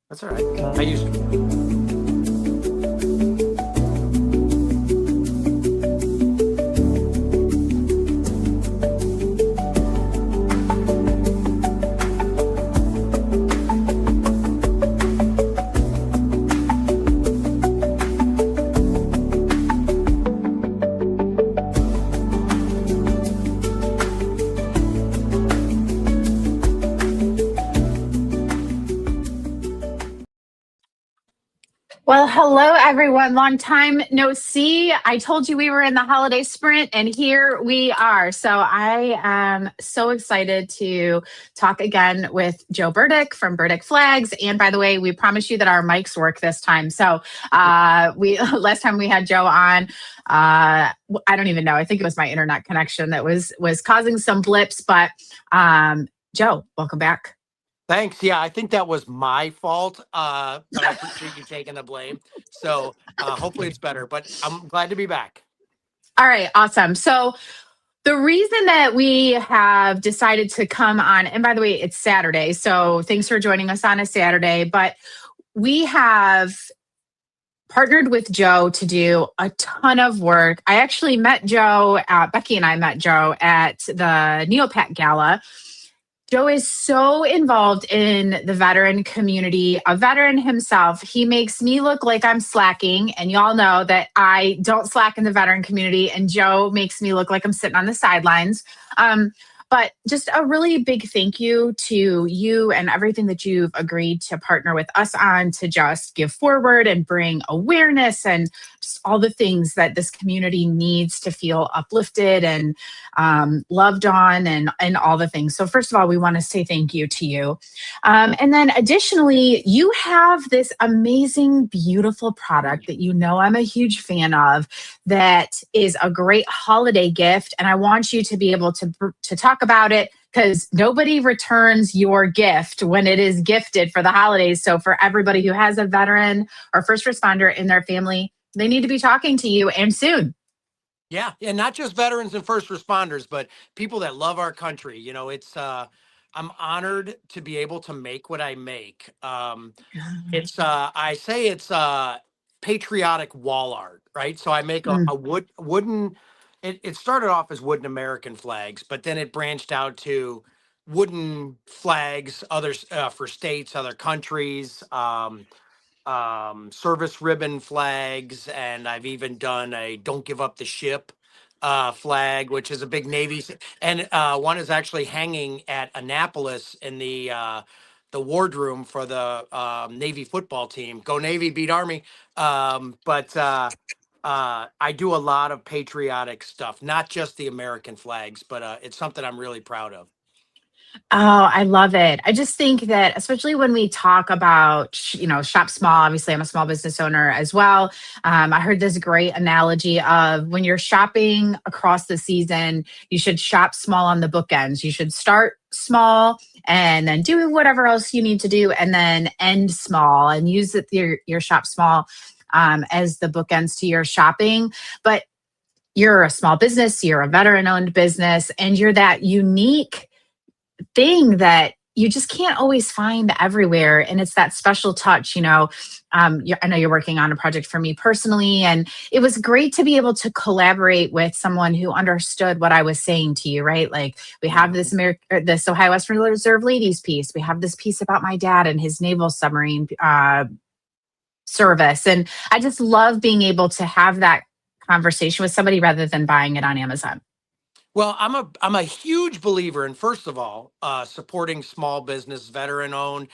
That's all right. I used to. Well, hello everyone. Long time no see. I told you we were in the holiday sprint, and here we are. So I am so excited to talk again with Joe Burdick from Burdick Flags. And by the way, we promise you that our mics work this time. So we last time we had Joe on, I don't even know. I think it was my internet connection that was causing some blips. But Joe, welcome back. Thanks. Yeah, I think that was my fault, but I appreciate you taking the blame. So hopefully it's better, but I'm glad to be back. All right, awesome. So the reason that we have decided to come on, and by the way, it's Saturday, so thanks for joining us on a Saturday, but we have partnered with Joe to do a ton of work. I actually met Joe, Becky and I met Joe at the Neopat Gala. Joe is so involved in the veteran community, a veteran himself. He makes me look like I'm slacking. And y'all know that I don't slack in the veteran community. And Joe makes me look like I'm sitting on the sidelines. But just a really big thank you to you and everything that you've agreed to partner with us on to just give forward and bring awareness and just all the things that this community needs to feel uplifted and loved on and all the things. So first of all, we want to say thank you to you. And then additionally, you have this amazing, beautiful product that you know I'm a huge fan of that is a great holiday gift. And I want you to be able to talk about it because nobody returns your gift when it is gifted for the holidays. So for everybody who has a veteran or first responder in their family, they need to be talking to you and soon. Yeah, and not just veterans and first responders, but people that love our country. It's I'm honored to be able to make what I make. It's I say it's patriotic wall art, right? So I make a, Mm. a wooden. It started off as wooden American flags, but then it branched out to wooden flags, others for states, other countries, service ribbon flags, and I've even done a "Don't Give Up the Ship" flag, which is a big Navy, and one is actually hanging at Annapolis in the wardroom for the Navy football team. Go Navy, beat Army. But I do a lot of patriotic stuff, not just the American flags, but it's something I'm really proud of. Oh, I love it. I just think that, especially when we talk about, shop small, obviously, I'm a small business owner as well. I heard this great analogy of when you're shopping across the season, you should shop small on the bookends. You should start small and then do whatever else you need to do and then end small and use your shop small as the bookends to your shopping. But you're a small business, you're a veteran owned business, and you're that unique thing that you just can't always find everywhere. And it's that special touch, I know you're working on a project for me personally, and it was great to be able to collaborate with someone who understood what I was saying to you, right? Like we have this Ohio Western Reserve ladies piece. We have this piece about my dad and his naval submarine service. And I just love being able to have that conversation with somebody rather than buying it on Amazon. Well, I'm a huge believer in, first of all, supporting small business, veteran owned,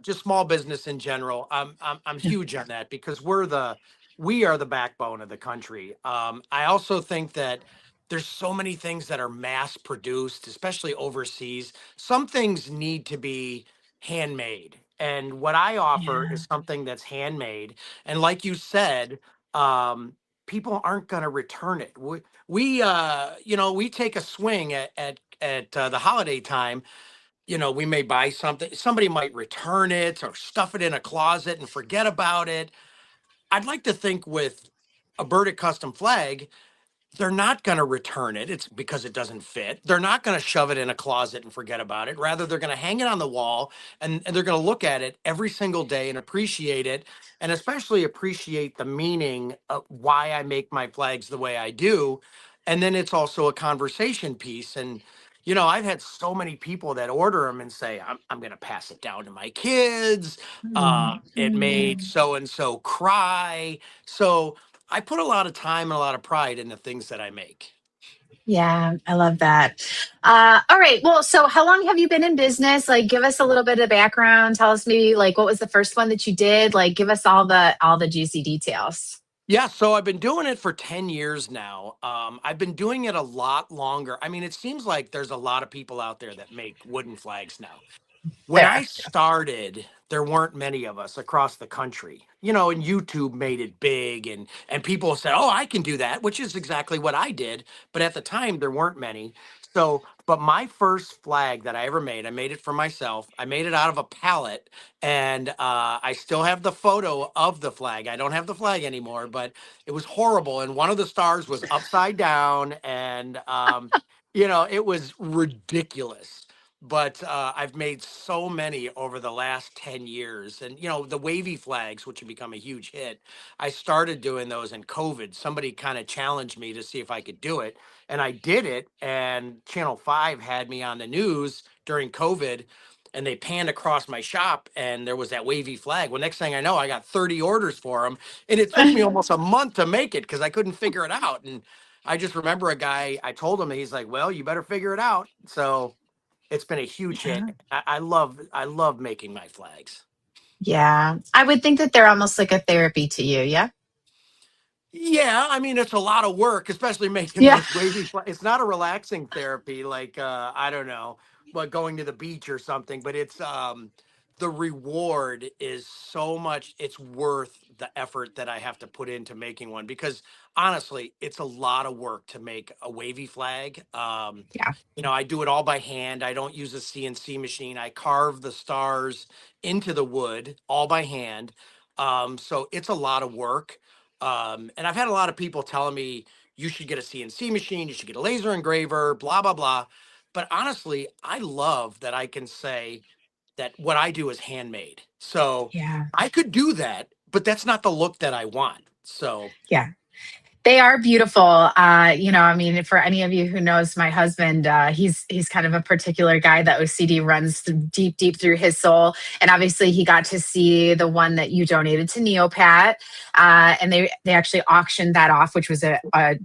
just small business in general. I'm huge on that because we are the backbone of the country. I also think that there's so many things that are mass produced, especially overseas. Some things need to be handmade, and what I offer Yeah. is something that's handmade. And like you said, um, people aren't going to return it. We take a swing at the holiday time. We may buy something, somebody might return it or stuff it in a closet and forget about it. I'd like to think with a Burdick custom flag, they're not going to return it. It's because it doesn't fit. They're not going to shove it in a closet and forget about it. Rather, they're going to hang it on the wall, and they're going to look at it every single day and appreciate it, and especially appreciate the meaning of why I make my flags the way I do. And then it's also a conversation piece. And, I've had so many people that order them and say, I'm going to pass it down to my kids. It made so and so cry. So, I put a lot of time and a lot of pride in the things that I make. Yeah, I love that. All right. Well, so how long have you been in business? Like, give us a little bit of background. Tell us maybe like what was the first one that you did? Like, give us all the juicy details. Yeah, so I've been doing it for 10 years now. I've been doing it a lot longer. I mean, it seems like there's a lot of people out there that make wooden flags now. When I There. started, there weren't many of us across the country. And YouTube made it big, and people said, "Oh, I can do that," which is exactly what I did, but at the time there weren't many. So, but my first flag that I ever made, I made it for myself. I made it out of a pallet, and I still have the photo of the flag. I don't have the flag anymore, but it was horrible, and one of the stars was upside down, and it was ridiculous. But I've made so many over the last 10 years. And, the wavy flags, which have become a huge hit, I started doing those in COVID. Somebody kind of challenged me to see if I could do it. And I did it. And Channel 5 had me on the news during COVID. And they panned across my shop, and there was that wavy flag. Well, next thing I know, I got 30 orders for them. And it took me almost a month to make it because I couldn't figure it out. And I just remember a guy, I told him, he's like, "Well, you better figure it out." So it's been a huge hit. Yeah. I love making my flags. Yeah. I would think that they're almost like a therapy to you. Yeah. Yeah, I mean it's a lot of work, especially making Yeah. those wavy. It's not a relaxing therapy like I don't know, but going to the beach or something. But it's the reward is so much. It's worth the effort that I have to put into making one because honestly, it's a lot of work to make a wavy flag. Yeah. I do it all by hand. I don't use a CNC machine. I carve the stars into the wood all by hand. So it's a lot of work. And I've had a lot of people telling me you should get a CNC machine, you should get a laser engraver, blah, blah, blah. But honestly, I love that I can say that what I do is handmade. So Yeah. I could do that, but that's not the look that I want. So Yeah. They are beautiful. I mean, for any of you who knows my husband, he's kind of a particular guy. That OCD runs deep, deep through his soul. And obviously, he got to see the one that you donated to Neopat, and they actually auctioned that off, which was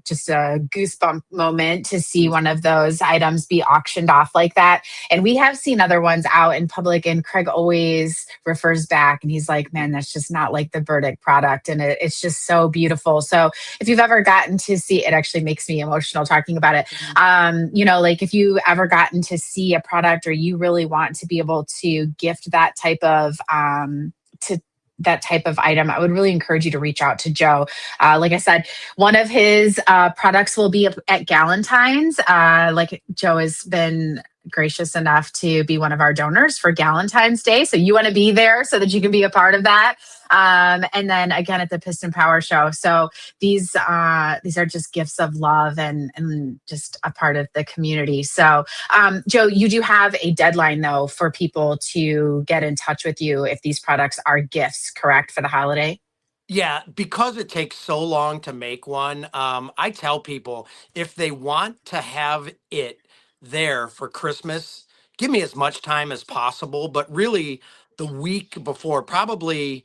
just a goosebump moment to see one of those items be auctioned off like that. And we have seen other ones out in public, and Craig always refers back, and he's like, "Man, that's just not like the Burdick product," and it's just so beautiful. So if you've ever gotten to see, it actually makes me emotional talking about it. Like if you ever gotten to see a product or you really want to be able to gift to that type of item, I would really encourage you to reach out to Joe. Like I said, one of his products will be at Galentine's. Like Joe has been gracious enough to be one of our donors for Galentine's Day. So you want to be there so that you can be a part of that. And then again at the Piston Power Show. So these are just gifts of love and just a part of the community. So Joe, you do have a deadline though for people to get in touch with you if these products are gifts, correct, for the holiday? yeah, because it takes so long to make one, I tell people if they want to have it there for Christmas, give me as much time as possible. But really, the week before, probably,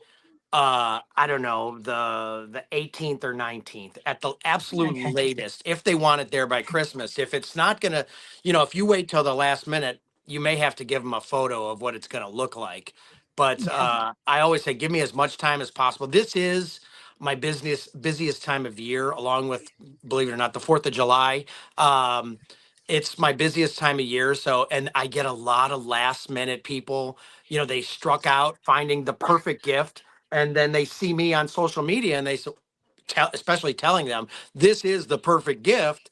I don't know, the 18th or 19th at the absolute Okay. latest, if they want it there by Christmas. If it's not gonna, if you wait till the last minute, you may have to give them a photo of what it's gonna look like. But Yeah. I always say, give me as much time as possible. This is my busiest time of year, along with, believe it or not, the 4th of July. Um, it's my busiest time of year. So, and I get a lot of last minute people, they struck out finding the perfect gift. And then they see me on social media and especially telling them this is the perfect gift.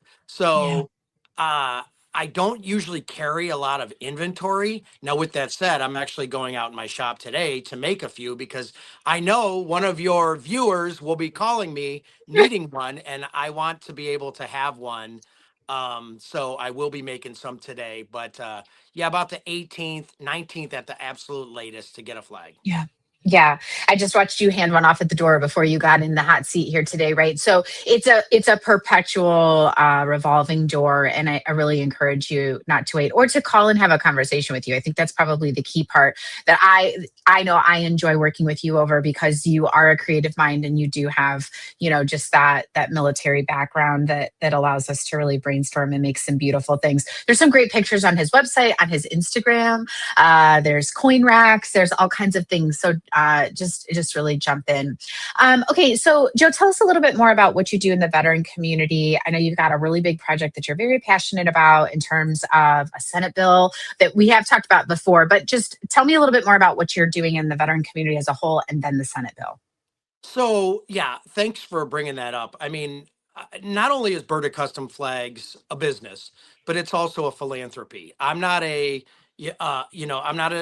Yeah. So, uh, I don't usually carry a lot of inventory. Now, with that said, I'm actually going out in my shop today to make a few because I know one of your viewers will be calling me needing one, and I want to be able to have one. So I will be making some today, but yeah, about the 18th, 19th at the absolute latest to get a flag. Yeah. Yeah. I just watched you hand one off at the door before you got in the hot seat here today, right? So it's a perpetual revolving door. And I really encourage you not to wait or to call and have a conversation with you. I think that's probably the key part that I know I enjoy working with you over because you are a creative mind and you do have, just that military background that allows us to really brainstorm and make some beautiful things. There's some great pictures on his website, on his Instagram. There's coin racks. There's all kinds of things. So just really jump in. Okay, so Joe, tell us a little bit more about what you do in the veteran community. I know you've got a really big project that you're very passionate about in terms of a Senate bill that we have talked about before. But just tell me a little bit more about what you're doing in the veteran community as a whole, and then the Senate bill. So yeah, thanks for bringing that up. I mean, not only is Burdick Custom Flags a business, but it's also a philanthropy. I'm not I'm not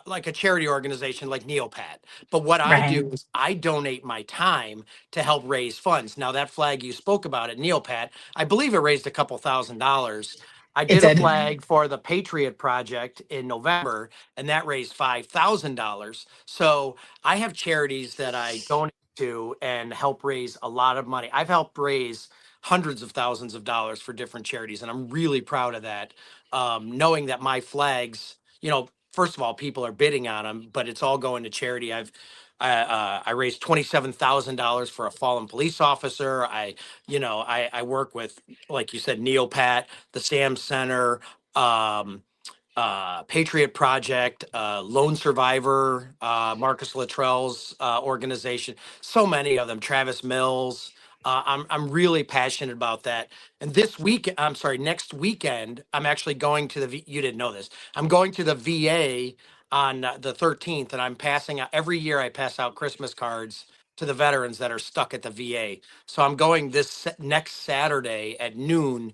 like a charity organization like Neopat. But what I Right. do is I donate my time to help raise funds. Now that flag you spoke about at Neopat, I believe it raised a couple $1,000s. I It did a did. flag for the Patriot Project in November, and that raised $5,000. So I have charities that I donate to and help raise a lot of money. I've helped raise hundreds of thousands of dollars for different charities, and I'm really proud of that. Knowing that my flags, first of all, people are bidding on them, but it's all going to charity. I raised $27,000 for a fallen police officer. I work with, like you said, Neopat, the Sam Center, um, Patriot Project, Lone Survivor, Marcus Luttrell's organization, so many of them, Travis Mills. I'm really passionate about that. And next weekend, I'm actually going to you didn't know this. I'm going to the VA on the 13th, and I'm passing out every year. I pass out Christmas cards to the veterans that are stuck at the VA. So I'm going next Saturday at noon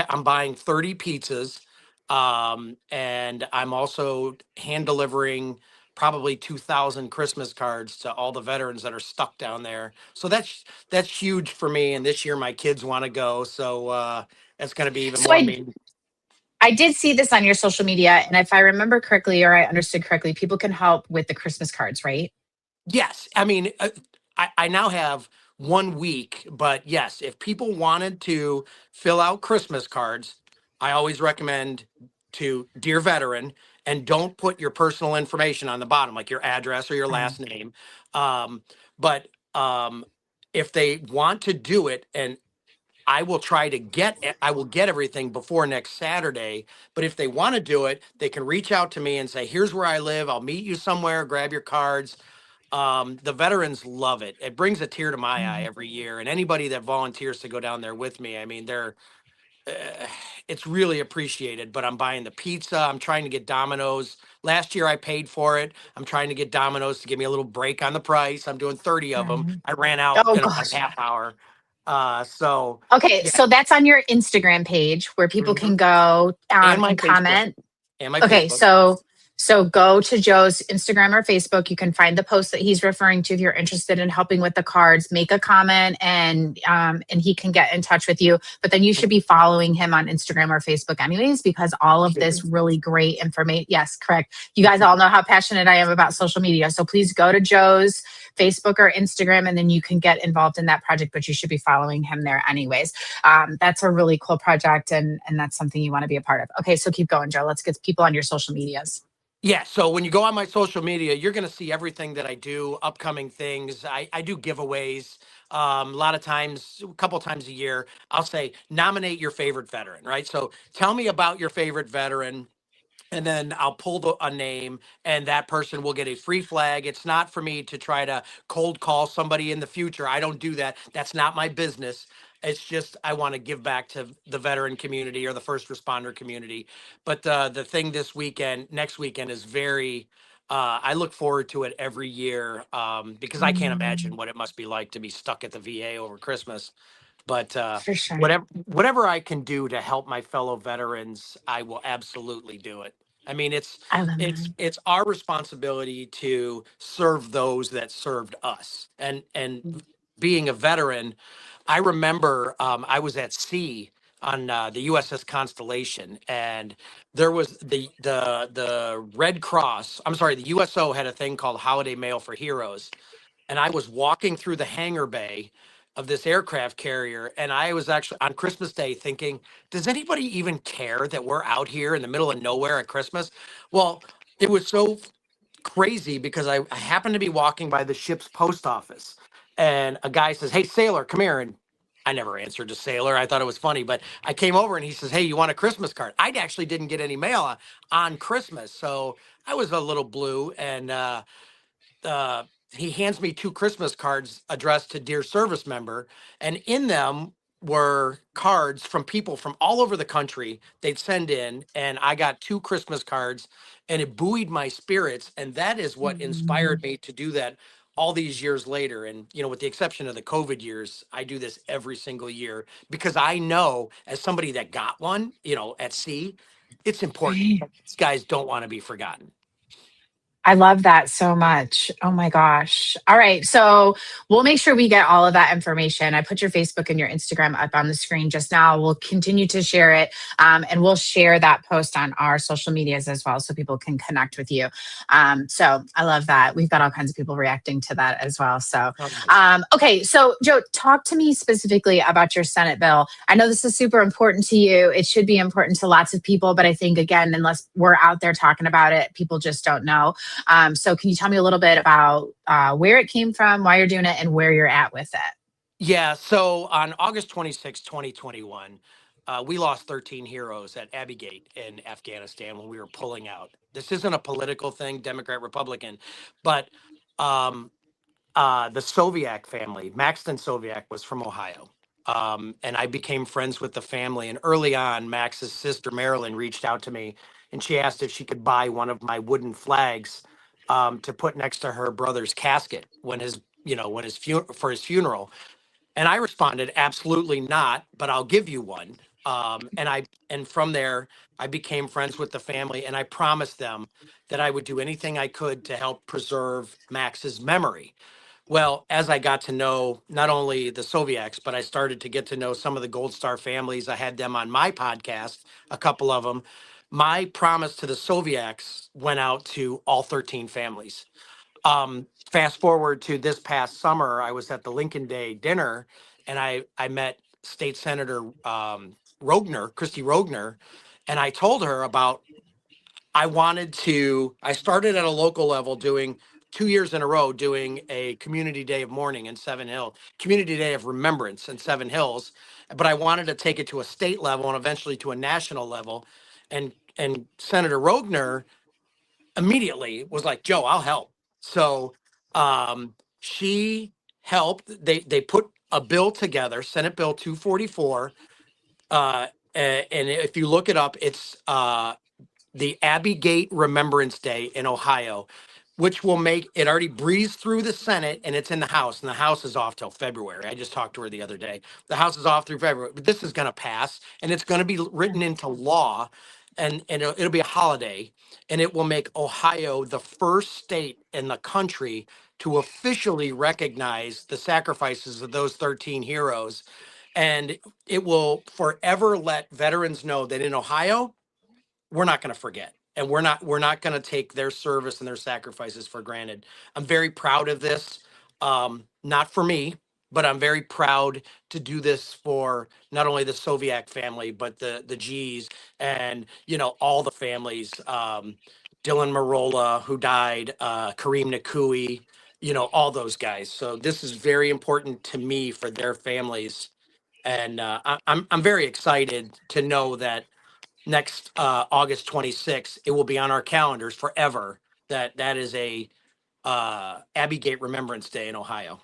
I'm buying 30 pizzas, and I'm also hand delivering probably 2,000 Christmas cards to all the veterans that are stuck down there. So that's huge for me. And this year my kids want to go, so that's going to be even So more I meaningful. I did see this on your social media, and if I remember correctly or I understood correctly, people can help with the Christmas cards, right? Yes, I mean, I now have 1 week, but yes, if people wanted to fill out Christmas cards, I always recommend to Dear Veteran, and don't put your personal information on the bottom, like your address or your Um, last name. Um, but if they want to do it, and I will get everything before next Saturday. But if they want to do it, they can reach out to me and say, here's where I live. I'll meet you somewhere, grab your cards. The veterans love it. It brings a tear to my eye mm, every year. And anybody that volunteers to go down there with me, I mean, uh, it's really appreciated. But I'm buying the pizza. I'm trying to get Domino's. Last year I paid for it. I'm trying to get Domino's to give me a little break on the price. I'm doing 30 of them. right. I ran out Oh in about a gosh. half hour. So Okay, yeah. so that's on your Instagram page where people can Mhm. go And my and Facebook. comment. And my Okay, Facebook. so go to Joe's Instagram or Facebook. You can find the post that he's referring to if you're interested in helping with the cards. Make a comment and he can get in touch with you. But then you should be following him on Instagram or Facebook anyways, because all of this really great information. Yes, correct. You guys all know how passionate I am about social media. So please go to Joe's Facebook or Instagram and then you can get involved in that project. But you should be following him there anyways. That's a really cool project and that's something you want to be a part of. Okay, so keep going, Joe. Let's get people on your social medias. Yeah, so when you go on my social media, you're going to see everything that I do, upcoming things. I do giveaways. A lot of times, a couple times a year, I'll say nominate your favorite veteran, right? So tell me about your favorite veteran, and then I'll pull a name, and that person will get a free flag. It's not for me to try to cold call somebody in the future. I don't do that. That's not my business. It's just I want to give back to the veteran community or the first responder community. But the thing next weekend is very. I look forward to it every year because I can't imagine Mm. what it must be like to be stuck at the VA over Christmas. But For sure. whatever I can do to help my fellow veterans, I will absolutely do it. I mean, I love that. it's our responsibility to serve those that served us. And being a veteran, I remember I was at sea on the USS Constellation, and there was the Red Cross. I'm sorry, the USO had a thing called Holiday Mail for Heroes, and I was walking through the hangar bay of this aircraft carrier, and I was actually on Christmas Day thinking, does anybody even care that we're out here in the middle of nowhere at Christmas? Well, it was so crazy because I happened to be walking by the ship's post office, and a guy says, "Hey, sailor, come here." And I never answered to sailor. I thought it was funny, but I came over and he says, "Hey, you want a Christmas card?" I actually didn't get any mail on Christmas, so I was a little blue, and uh, he hands me two Christmas cards addressed to dear service member, and in them were cards from people from all over the country they'd send in, and I got two Christmas cards, and it buoyed my spirits, and that is what Mhm. inspired me to do that all these years later. And with the exception of the COVID years, I do this every single year because I know, as somebody that got one, at sea, it's important. Right. These guys don't want to be forgotten. I love that so much. Oh my gosh. All right. So we'll make sure we get all of that information. I put your Facebook and your Instagram up on the screen just now. We'll continue to share it, and we'll share that post on our social medias as well so people can connect with you. So I love that. We've got all kinds of people reacting to that as well. So, okay. So, Joe, talk to me specifically about your Senate bill. I know this is super important to you. It should be important to lots of people, but I think, again, unless we're out there talking about it, people just don't know. So can you tell me a little bit about where it came from, why you're doing it, and where you're at with it? Yeah, so on August 26, 2021, we lost 13 heroes at Abbey Gate in Afghanistan when we were pulling out. This isn't a political thing, Democrat, Republican, but um, the Soviak family, Maxton Soviak, was from Ohio. And I became friends with the family. And early on, Max's sister, Marilyn, reached out to me and she asked if she could buy one of my wooden flags to put next to her brother's casket for his funeral. And I responded, absolutely not, but I'll give you one. And from there, I became friends with the family, and I promised them that I would do anything I could to help preserve Max's memory. Well, as I got to know not only the Soviets, but I started to get to know some of the Gold Star families. I had them on my podcast, a couple of them. My promise to the Soviets went out to all 13 families. Fast forward to this past summer, I was at the Lincoln Day dinner, and I met State Senator Christy Rogner, and I told her about I started at a local level doing 2 years in a row doing a community day of mourning in Seven Hills, community day of remembrance in Seven Hills, but I wanted to take it to a state level and eventually to a national level, and Senator Rogner immediately was like, Joe, I'll help. So she helped. They put a bill together, Senate Bill 244. And if you look it up, it's the Abbey Gate Remembrance Day in Ohio, which will make it already breezed through the Senate and it's in the House, and the House is off till February. I just talked to her the other day. The House is off through February, but this is going to pass and it's going to be written into law, and it'll be a holiday, and it will make Ohio the first state in the country to officially recognize the sacrifices of those 13 heroes. And it will forever let veterans know that in Ohio, we're not going to forget, and we're not going to take their service and their sacrifices for granted. I'm very proud of this. Not for me, but I'm very proud to do this for not only the Soviet family, but the G's, and all the families. Dylan Marola, who died, Kareem Nakui, all those guys. So this is very important to me for their families, and I'm very excited to know that next August 26th, it will be on our calendars forever. That is a Abbey Gate Remembrance Day in Ohio.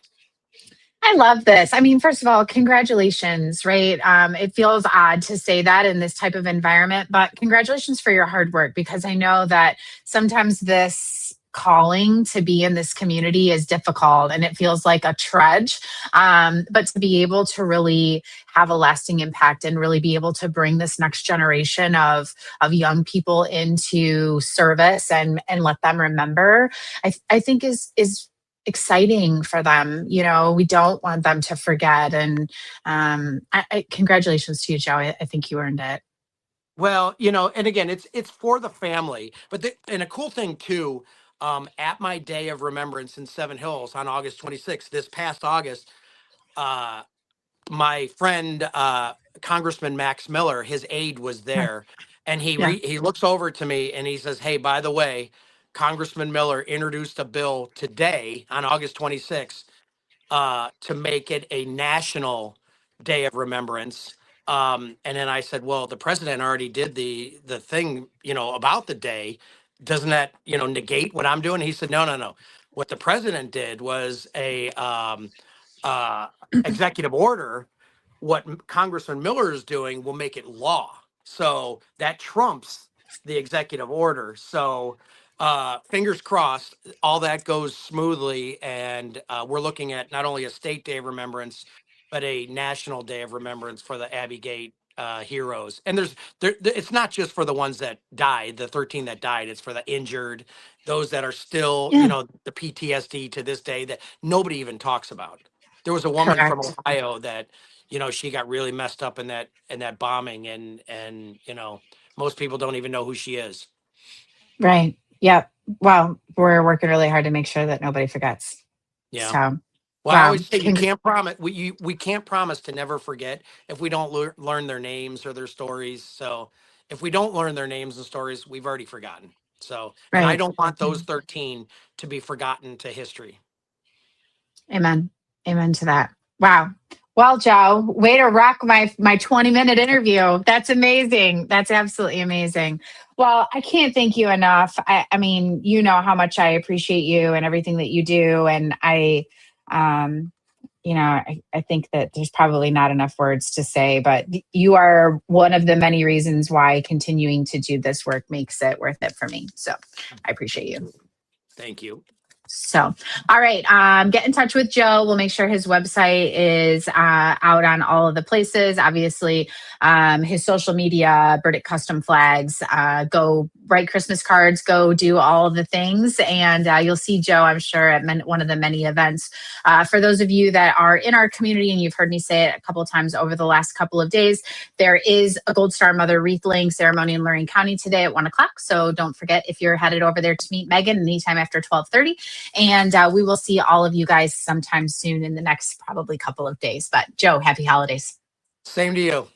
I love this. I mean, first of all, congratulations, right? It feels odd to say that in this type of environment, but congratulations for your hard work, because I know that sometimes this calling to be in this community is difficult and it feels like a trudge. But to be able to really have a lasting impact and really be able to bring this next generation of young people into service and let them remember, I think is exciting for them. You know, we don't want them to forget. And congratulations to you, Joe. I think you earned it. Well, you know, and again, it's for the family. But and a cool thing too, at my day of remembrance in Seven Hills on August 26th, this past August, uh, my friend Congressman Max Miller, his aide was Yeah. there, and Yeah. he looks over to me and he says, "Hey, by the way, Congressman Miller introduced a bill today on August 26th to make it a national day of remembrance." And then I said, "Well, the president already did the thing, you know, about the day. Doesn't that, you know, negate what I'm doing?" He said, "No, no, no. What the president did was a uh, executive order. What Congressman Miller is doing will make it law. So that trumps the executive order. So fingers crossed, all that goes smoothly, and we're looking at not only a state day of remembrance, but a national day of remembrance for the Abbey Gate heroes. And it's not just for the ones that died, the 13 that died. It's for the injured, those that are still, you Yeah. know, the PTSD to this day that nobody even talks about. There was a woman from Correct. Ohio that, you know, she got really messed up in that bombing, and you know, most people don't even know who she is. Right. Yep. Well, we're working really hard to make sure that nobody forgets. Yeah. So, Well, I wow. always say you can't promise we can't promise to never forget if we don't learn their names or their stories. So if we don't learn their names and stories, we've already forgotten. So, and I Right. don't want those 13 to be forgotten to history. Amen. Amen to that. Wow. Well, Joe, way to rock my 20-minute interview. That's amazing. That's absolutely amazing. Well, I can't thank you enough. I mean, you know how much I appreciate you and everything that you do. And um, I think that there's probably not enough words to say, but you are one of the many reasons why continuing to do this work makes it worth it for me. So I appreciate you. Thank you. So, all right. Get in touch with Joe. We'll make sure his website is out on all of the places. Obviously, his social media, Burdick Custom Flags. Go write Christmas cards. Go do all of the things, and you'll see Joe, I'm sure, at one of the many events. For those of you that are in our community, and you've heard me say it a couple of times over the last couple of days, there is a Gold Star Mother wreath laying ceremony in Lorraine County today at 1:00. So don't forget, if you're headed over there to meet Megan anytime after 12:30. And we will see all of you guys sometime soon in the next probably couple of days. But Joe, happy holidays. Same to you.